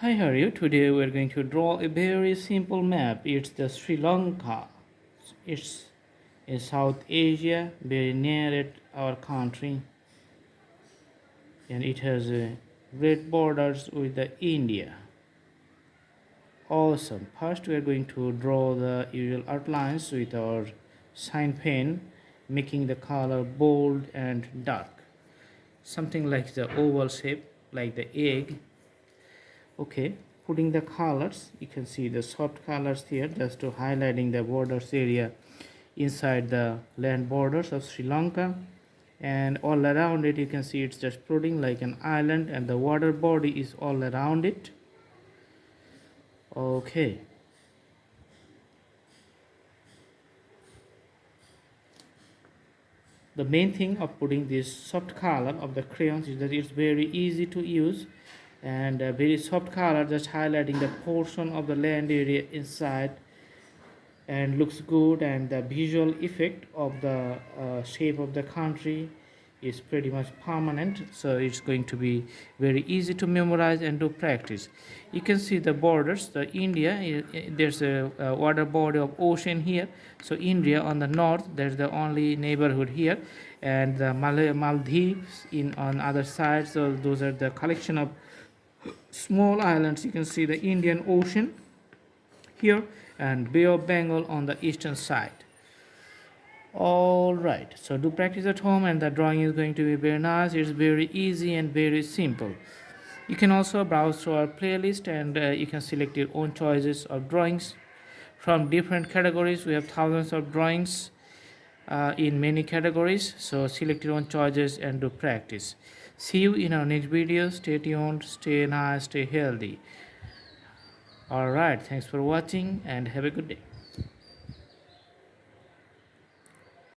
Hi, how are you? Today we are going to draw a very simple map. It's the Sri Lanka. It's in South Asia, very near it, our country, and it has red borders with the India. Awesome. First, we are going to draw the usual outlines with our sign pen, making the color bold and dark, something like the oval shape, like the egg. Okay, putting the colors, you can see the soft colors here just to highlighting the borders area inside the land borders of Sri Lanka, and all around it you can see it's just floating like an island, and the water body is all around it. Okay, the main thing of putting this soft color of the crayons is that it's very easy to use, and a very soft color just highlighting the portion of the land area inside, and looks good, and the visual effect of the shape of the country is pretty much permanent, so it's going to be very easy to memorize and to practice. You can see the borders, the India, there's a water body of ocean here, so India on the north, there's the only neighborhood here, and the Maldives in on other side, so those are the collection of small islands. You can see the Indian Ocean here and Bay of Bengal on the eastern side. All right, so do practice at home, and the drawing is going to be very nice. It's very easy and very simple. You can also browse through our playlist, and you can select your own choices of drawings from different categories. We have thousands of drawings in many categories, so select your own choices and do practice. See you in our next video. Stay tuned, stay nice, stay healthy. All right, thanks for watching and have a good day.